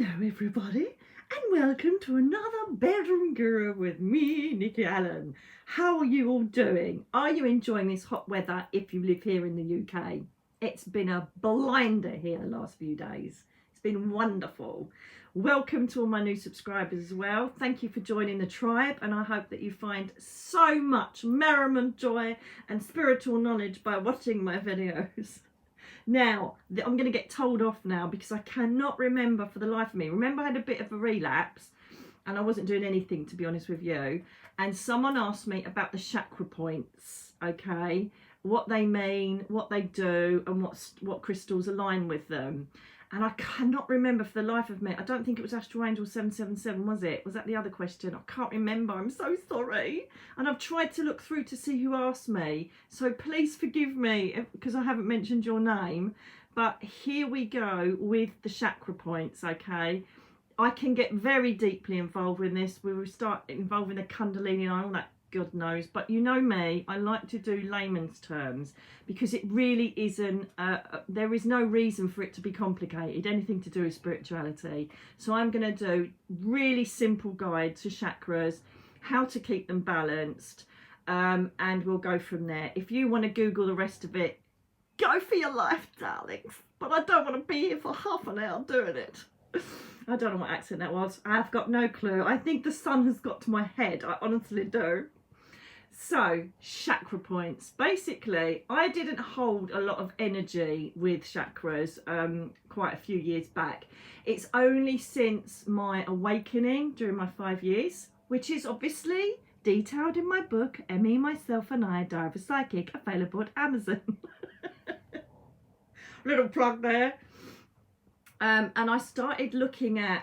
Hello everybody, and welcome to another Bedroom Guru with me, Nikki Allen. How are you all doing? Are you enjoying this hot weather if you live here in the UK? It's been a blinder here the last few days. It's been wonderful. Welcome to all my new subscribers as well. Thank you for joining the tribe, and I hope that you find so much merriment, joy and spiritual knowledge by watching my videos. Now, I'm going to get told off now because I cannot remember for the life of me. Remember, I had a bit of a relapse and I wasn't doing anything, to be honest with you. And someone asked me about the chakra points, okay? What they mean, what they do, and what crystals align with them. And I cannot remember for the life of me. I don't think it was Astral Angel 777, was it? Was that the other question? I can't remember. I'm so sorry. And I've tried to look through to see who asked me. So please forgive me because I haven't mentioned your name. But here we go with the chakra points, okay? I can get very deeply involved in this. We will start involving the Kundalini and all that. God knows, but you know me, I like to do layman's terms because it really isn't, there is no reason for it to be complicated, anything to do with spirituality. So I'm going to do really simple guide to chakras, how to keep them balanced, and we'll go from there. If you want to Google the rest of it, go for your life, darlings, but I don't want to be here for half an hour doing it. I don't know what accent that was. I've got no clue. I think the sun has got to my head. I honestly do. So, chakra points. Basically, I didn't hold a lot of energy with chakras quite a few years back. It's only since my awakening during my 5 years, which is obviously detailed in my book, M.E, Myself and I, Diary of a Psychic, available at Amazon. Little plug there. And I started looking at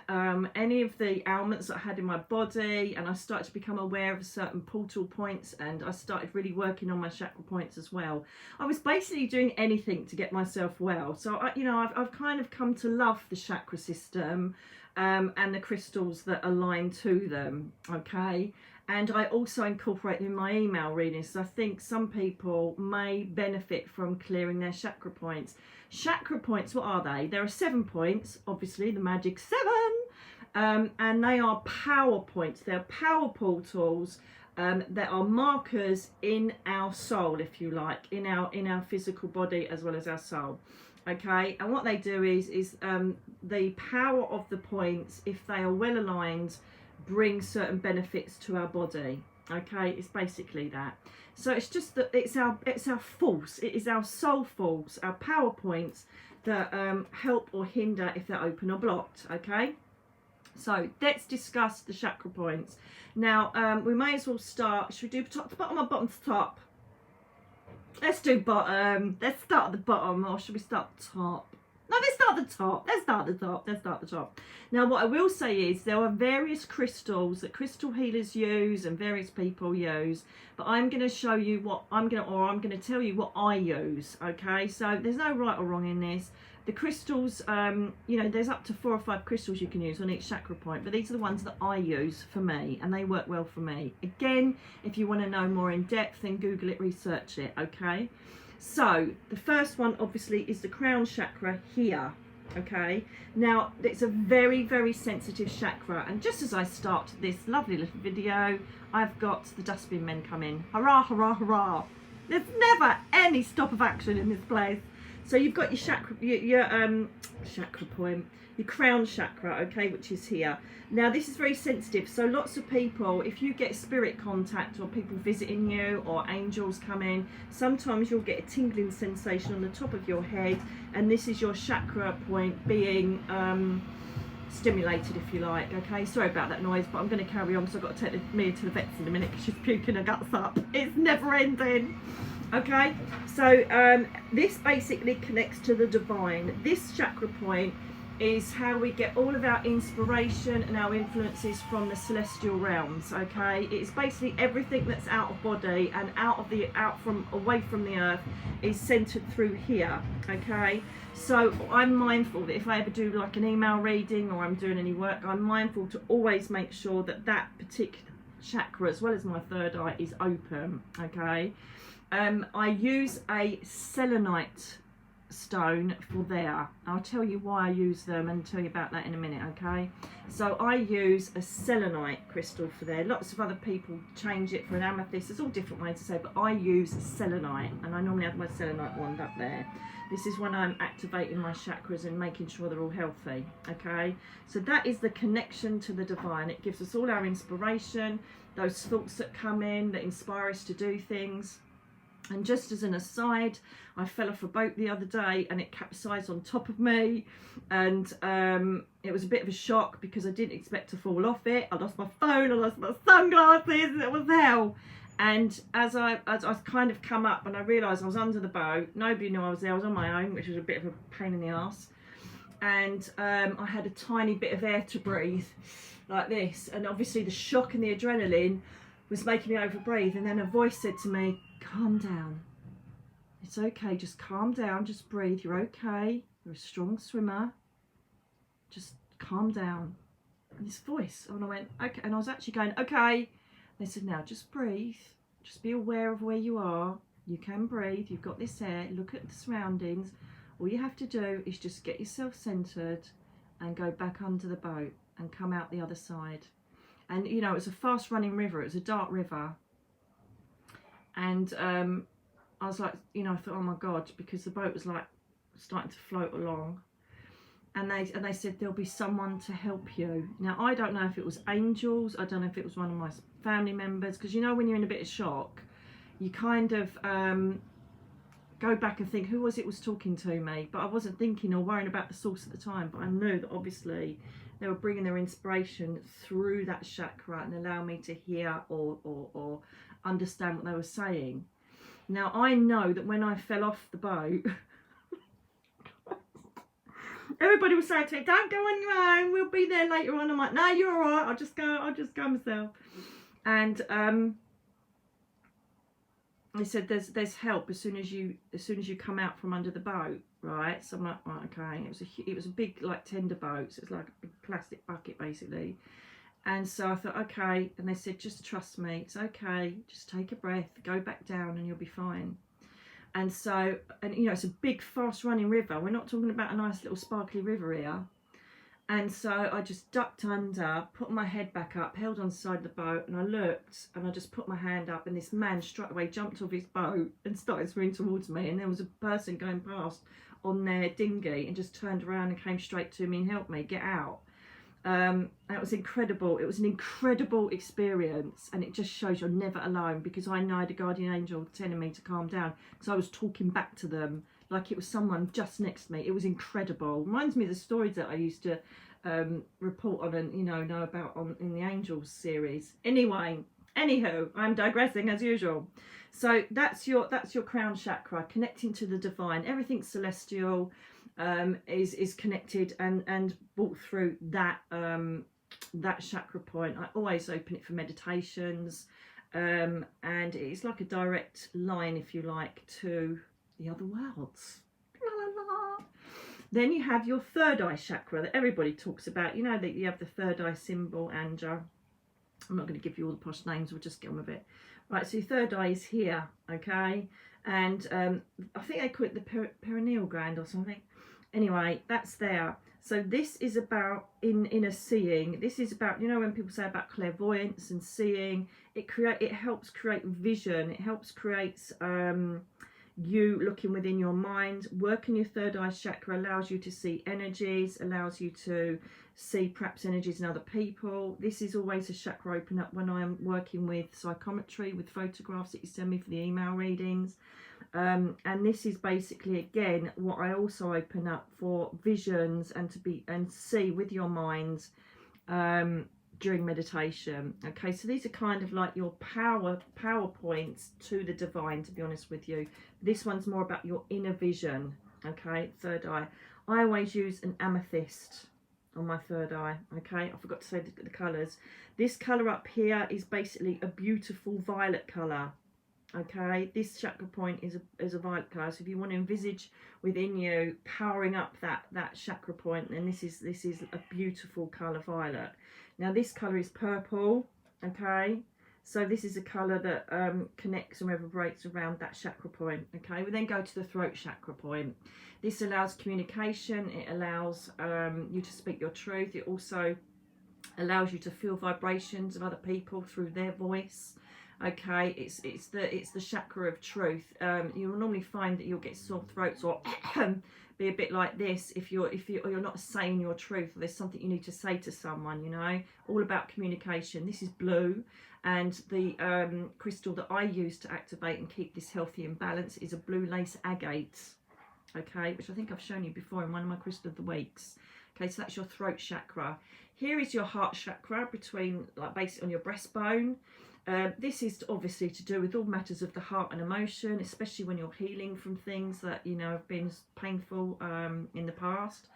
any of the ailments that I had in my body, and I started to become aware of certain portal points, and I started really working on my chakra points as well. I was basically doing anything to get myself well. So, I've kind of come to love the chakra system and the crystals that align to them, okay? And I also incorporate them in my email readings. So I think some people may benefit from clearing their chakra points. Chakra points, what are they? There are 7 points, obviously the magic 7, and they are power points. They're power portals that are markers in our soul, if you like, in our physical body as well as our soul. Okay, and what they do is the power of the points, if they are well aligned, bring certain benefits to our body. Okay, it's basically that. So it's just that it's our force, it is our soul force, our power points that help or hinder if they're open or blocked. Okay, so let's discuss the chakra points now. We may as well start. Should we do top to bottom or bottom to top? Let's do bottom. Let's start at the bottom, or should we start at the top? No, let's start at the top. Let's start at the top. Let's start at the top. Now, what I will say is there are various crystals that crystal healers use and various people use, but I'm going to show you what I'm going to tell you what I use. Okay, so there's no right or wrong in this. The crystals, there's up to 4 or 5 crystals you can use on each chakra point, but these are the ones that I use for me, and they work well for me. Again, if you want to know more in depth, then Google it, research it. Okay. So the first one obviously is the crown chakra here. Okay, now it's a very, very sensitive chakra, and just as I start this lovely little video, I've got the dustbin men come in. Hurrah, hurrah, hurrah. There's never any stop of action in this place. So you've got your chakra, your chakra point, your crown chakra, okay, which is here. Now this is very sensitive, so lots of people, if you get spirit contact or people visiting you or angels come in, sometimes you'll get a tingling sensation on the top of your head, and this is your chakra point being stimulated, if you like. Okay, sorry about that noise, but I'm going to carry on because I've got to take Mia to the vets in a minute because she's puking her guts up. It's never ending. Okay, so this basically connects to the divine. This chakra point is how we get all of our inspiration and our influences from the celestial realms. Okay, it's basically everything that's out of body and away from the earth is centered through here. Okay, so I'm mindful that if I ever do like an email reading or I'm doing any work, I'm mindful to always make sure that that particular chakra, as well as my third eye, is open. Okay, I use a selenite stone for there. I'll tell you why I use them and tell you about that in a minute, okay? So I use a selenite crystal for there. Lots of other people change it for an amethyst. There's all different ways to say, but I use selenite, and I normally have my selenite wand up there. This is when I'm activating my chakras and making sure they're all healthy, okay? So that is the connection to the divine. It gives us all our inspiration, those thoughts that come in that inspire us to do things. And just as an aside, I fell off a boat the other day and it capsized on top of me, and it was a bit of a shock because I didn't expect to fall off it. I lost my phone, I lost my sunglasses, it was hell. And as I kind of come up and I realised I was under the boat, nobody knew I was there, I was on my own, which was a bit of a pain in the arse. And I had a tiny bit of air to breathe, like this. And obviously the shock and the adrenaline was making me overbreathe. And then a voice said to me, calm down. It's okay, just calm down, just breathe, you're okay. You're a strong swimmer. Just calm down. And this voice, and I went, okay. And I was actually going, okay. They said, now just breathe, just be aware of where you are. You can breathe, you've got this air, look at the surroundings. All you have to do is just get yourself centered and go back under the boat and come out the other side. And you know, it was a fast running river, it was a dark river. And I was like, you know, I thought, oh my God, because the boat was like starting to float along. And they said, there'll be someone to help you. Now, I don't know if it was angels. I don't know if it was one of my family members. Because, you know, when you're in a bit of shock, you kind of go back and think, who was it was talking to me? But I wasn't thinking or worrying about the source at the time. But I knew that obviously they were bringing their inspiration through that chakra and allow me to hear or understand what they were saying. Now, I know that when I fell off the boat... Everybody was saying to me, don't go on your own, we'll be there later on. I'm like, no, you're all right, I'll just go myself. And they said there's help as soon as you come out from under the boat, right? So I'm like, right, okay. It was a big, like, tender boat, so it's like a big plastic bucket basically. And so I thought, okay. And they said, just trust me, it's okay, just take a breath, go back down and you'll be fine. And so, and you know, it's a big fast running river. We're not talking about a nice little sparkly river here. And so I just ducked under, put my head back up, held on the side of the boat, and I looked and I just put my hand up, and this man straight away jumped off his boat and started swimming towards me. And there was a person going past on their dinghy and just turned around and came straight to me and helped me get out. It was incredible. It was an incredible experience, and it just shows you're never alone, because I know I had a guardian angel telling me to calm down because I was talking back to them like it was someone just next to me. It was incredible. Reminds me of the stories that I used to report on and know about in the Angels series. Anyway, anywho, I'm digressing as usual. So that's your crown chakra, connecting to the divine. Everything celestial is connected and brought through that chakra point. I always open it for meditations, and it's like a direct line, if you like, to the other worlds. La, la, la. Then you have your third eye chakra that everybody talks about. You know that you have the third eye symbol, Anja. I'm not going to give you all the posh names, we'll just get on with it. Right, so your third eye is here, okay? And I think they call it the perineal gland or something. Anyway, that's there. So this is about inner seeing. This is about, you know, when people say about clairvoyance and seeing, it helps create vision. It helps create you looking within your mind. Working your third eye chakra allows you to see energies, allows you to see perhaps energies in other people. This is always a chakra open up when I'm working with psychometry, with photographs that you send me for the email readings. And this is basically, again, what I also open up for visions and see with your mind during meditation. Okay, so these are kind of like your power points to the divine, to be honest with you. This one's more about your inner vision. Okay, third eye. I always use an amethyst on my third eye. Okay, I forgot to say the colours. This colour up here is basically a beautiful violet colour. Okay, this chakra point is a violet colour. So if you want to envisage within you powering up that chakra point, then this is a beautiful colour, violet. Now this colour is purple. Okay, So this is a colour that connects and reverberates around that chakra point. Okay, we then go to the throat chakra point. This allows communication. It allows you to speak your truth. It also allows you to feel vibrations of other people through their voice. Okay, it's the chakra of truth. You'll normally find that you'll get sore throats or be a bit like this if you're not saying your truth, or there's something you need to say to someone, you know. All about communication. This is blue, and the crystal that I use to activate and keep this healthy and balanced is a blue lace agate. Okay, which I think I've shown you before in one of my crystal of the weeks. Okay, so that's your throat chakra. Here is your heart chakra, between, like, basically on your breastbone. This is obviously to do with all matters of the heart and emotion, especially when you're healing from things that, you know, have been painful in the past.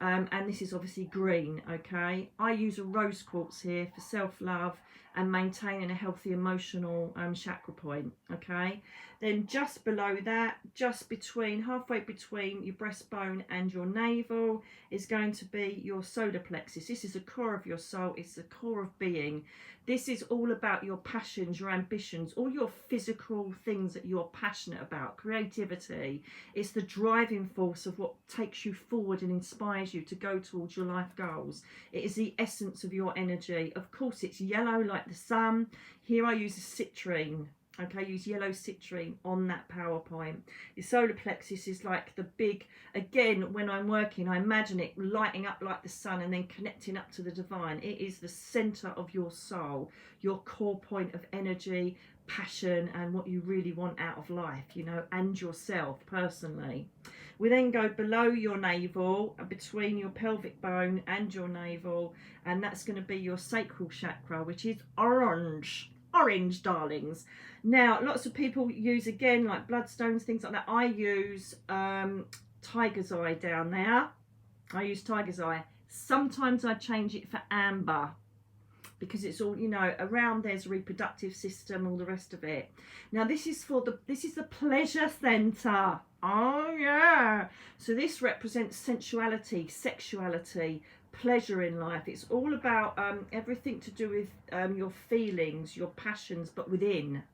And this is obviously green. Okay, I use a rose quartz here for self-love and maintaining a healthy emotional chakra point. Okay, then just below that, just between, halfway between your breastbone and your navel, is going to be your solar plexus. This is the core of your soul. It's the core of being. This is all about your passions, your ambitions, all your physical things that you're passionate about, creativity. It's the driving force of what takes you forward and inspires you to go towards your life goals. It is the essence of your energy. Of course, it's yellow like the sun. Here I use a citrine. Okay, use yellow citrine on that power point. Your solar plexus is like the big, again, when I'm working, I imagine it lighting up like the sun and then connecting up to the divine. It is the center of your soul, your core point of energy, passion, and what you really want out of life, you know, and yourself personally. We then go below your navel, between your pelvic bone and your navel, and that's going to be your sacral chakra, which is orange. Orange, darlings. Now, lots of people use, again, like bloodstones, things like that. I use tiger's eye down there. I use tiger's eye. Sometimes I change it for amber, because it's all, you know, around there's a reproductive system, all the rest of it. Now this is the pleasure center. Oh yeah. So this represents sensuality, sexuality, pleasure in life. It's all about everything to do with your feelings, your passions, but within.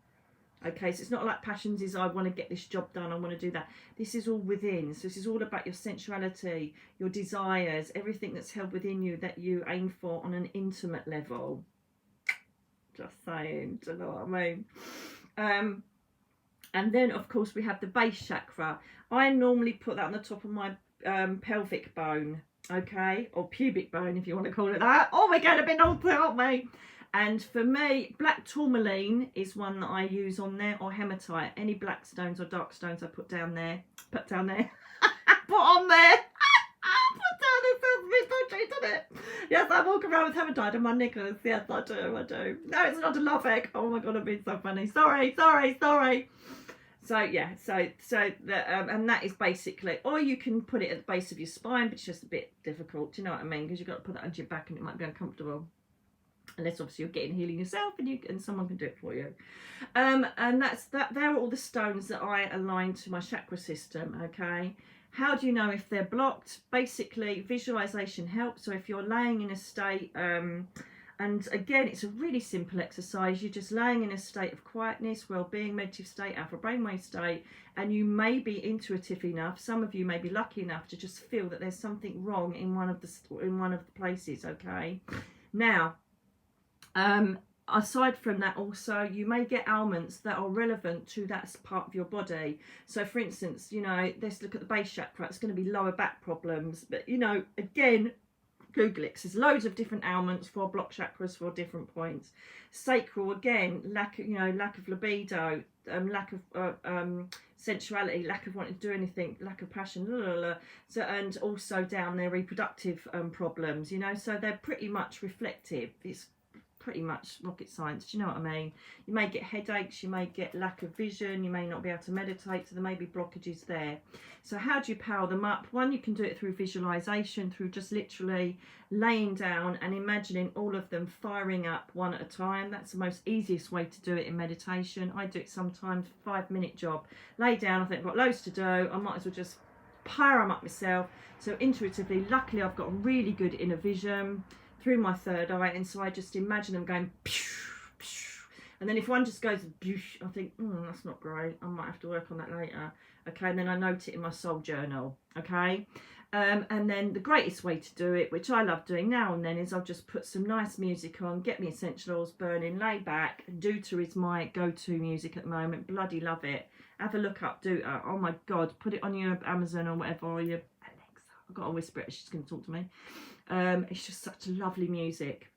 Okay, so it's not like passions is I want to get this job done, I want to do that. This is all within. So this is all about your sensuality, your desires, everything that's held within you that you aim for on an intimate level. Just saying, do you know what I mean? And then, of course, we have the base chakra. I normally put that on the top of my pelvic bone, okay, or pubic bone if you want to call it that. Oh, we're going to be naughty, aren't we? And for me, black tourmaline is one that I use on there, or hematite. Any black stones or dark stones I put down there. Put on there. Put down there, sounds a bit dodgy, doesn't it? Yes, I walk around with hematite on my knickers. Yes, I do. No, it's not a Lovick. Oh my God, I've been so funny. Sorry. So yeah, so and that is basically, or you can put it at the base of your spine, but it's just a bit difficult. Do you know what I mean? Because you've got to put that onto your back, and it might be uncomfortable. Unless obviously you're getting healing yourself, and someone can do it for you. And that's that. They're all the stones that I align to my chakra system. Okay. How do you know if they're blocked? Basically, visualization helps. So if you're laying in a state, and again, it's a really simple exercise. You're just laying in a state of quietness, well-being, meditative state, alpha brainwave state, and you may be intuitive enough. Some of you may be lucky enough to just feel that there's something wrong in one of the places. Okay. Now, aside from that, also you may get ailments that are relevant to that part of your body. So for instance, you know, let's look at the base chakra. It's going to be lower back problems, but you know, again, Google it. There's loads of different ailments for block chakras for different points. Sacral, again, lack of libido, lack of sensuality, lack of wanting to do anything, lack of passion, So, and also down there, reproductive problems, you know, so they're pretty much reflective. It's pretty much rocket science. Do you know what I mean? You may get headaches, you may get lack of vision, you may not be able to meditate, so there may be blockages there. So how do you power them up? One, you can do it through visualization, through just literally laying down and imagining all of them firing up one at a time. That's the most easiest way to do it in meditation. I do it sometimes, 5-minute job. Lay down, I think I've got loads to do, I might as well just power them up myself. So intuitively, luckily I've got really good inner vision through my third eye, and so I just imagine them going pew, pew, And then if one just goes, I think, that's not great. I might have to work on that later. Okay, and then I note it in my soul journal. Okay. And then the greatest way to do it, which I love doing now and then, is I'll just put some nice music on, get me essential oils burning, lay back. Duta is my go-to music at the moment. Bloody love it. Have a look up Duta. Oh my God, put it on your Amazon or whatever, or your Alexa. I've got to whisper it, she's going to talk to me. It's just such lovely music.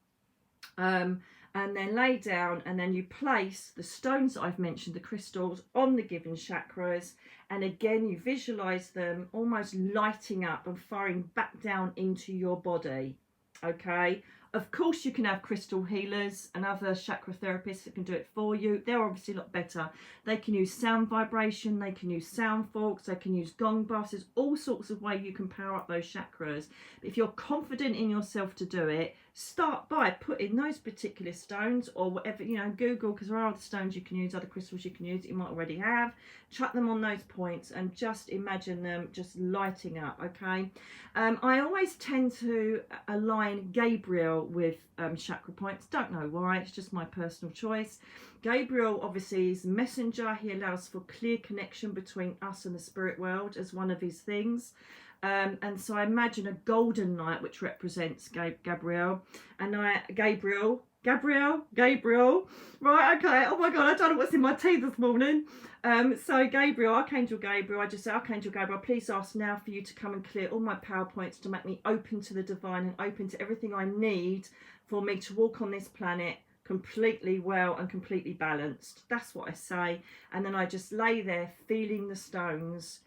And then lay down, and then you place the stones that I've mentioned, the crystals, on the given chakras, and again you visualize them almost lighting up and firing back down into your body. Okay, of course you can have crystal healers and other chakra therapists that can do it for you. They're obviously a lot better. They can use sound vibration, they can use sound forks, they can use gong bars. There's all sorts of ways you can power up those chakras. But if you're confident in yourself to do it, start by putting those particular stones, or whatever, you know, Google, because there are other stones you can use, other crystals you can use that you might already have. Chuck them on those points and just imagine them just lighting up. Okay, I always tend to align Gabriel with chakra points. Don't know why, it's just my personal choice. Gabriel obviously is messenger. He allows for clear connection between us and the spirit world as one of his things. And so I imagine a golden light which represents Gabriel, and Gabriel, right? Okay. Oh my God, I don't know what's in my tea this morning. So Gabriel, Archangel Gabriel, I just say, Archangel Gabriel, please ask now for you to come and clear all my power points to make me open to the divine and open to everything I need for me to walk on this planet completely well and completely balanced. That's what I say. And then I just lay there feeling the stones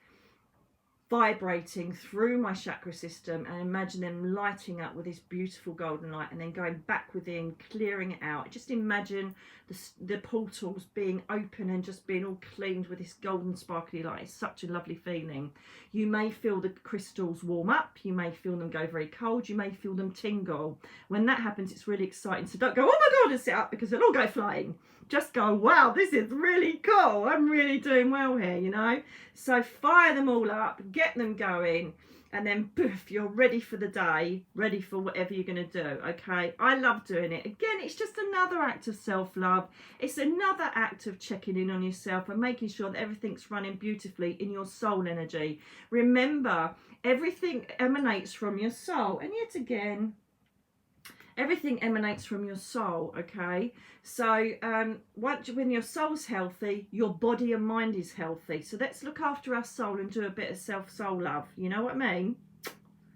vibrating through my chakra system, and imagine them lighting up with this beautiful golden light, and then going back within, clearing it out. Just imagine the portals being open and just being all cleaned with this golden sparkly light. It's such a lovely feeling. You may feel the crystals warm up, you may feel them go very cold, you may feel them tingle. When that happens, it's really exciting. So don't go, oh my God, and sit up, because they'll all go flying. Just go, wow, this is really cool. I'm really doing well here, you know. So fire them all up, get them going, and then poof, you're ready for the day, ready for whatever you're going to do. Okay, I love doing it. Again, it's just another act of self-love. It's another act of checking in on yourself and making sure that everything's running beautifully in your soul energy. Remember, everything emanates from your soul, and yet again, everything emanates from your soul. Okay, so when your soul's healthy, your body and mind is healthy. So let's look after our soul and do a bit of soul love, you know what I mean?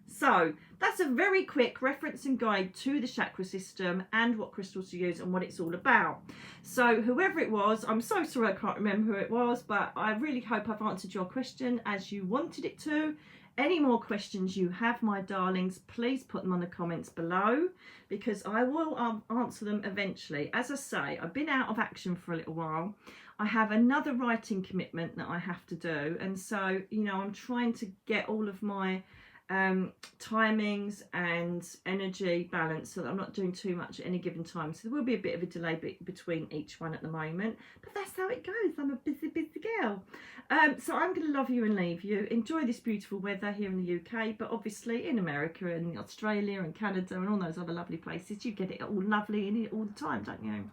So that's a very quick reference and guide to the chakra system and what crystals to use and what it's all about. So whoever it was, I'm so sorry I can't remember who it was, but I really hope I've answered your question as you wanted it to. Any more questions you have, my darlings, please put them on the comments below, because I will answer them eventually. As I say, I've been out of action for a little while. I have another writing commitment that I have to do, and so, you know, I'm trying to get all of my timings and energy balance so that I'm not doing too much at any given time. So there will be a bit of a delay between each one at the moment, but that's how it goes. I'm a busy girl. So I'm going to love you and leave you. Enjoy this beautiful weather here in the UK, but obviously in America and Australia and Canada and all those other lovely places, you get it all lovely in it all the time, don't you?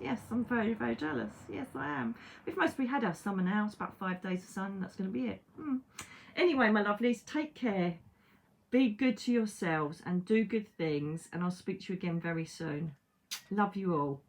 Yes, I'm very, very jealous. Yes, I am. We've mostly had our summer now. It's about 5 days of sun. That's going to be it. Anyway, my lovelies, take care. Be good to yourselves and do good things, and I'll speak to you again very soon. Love you all.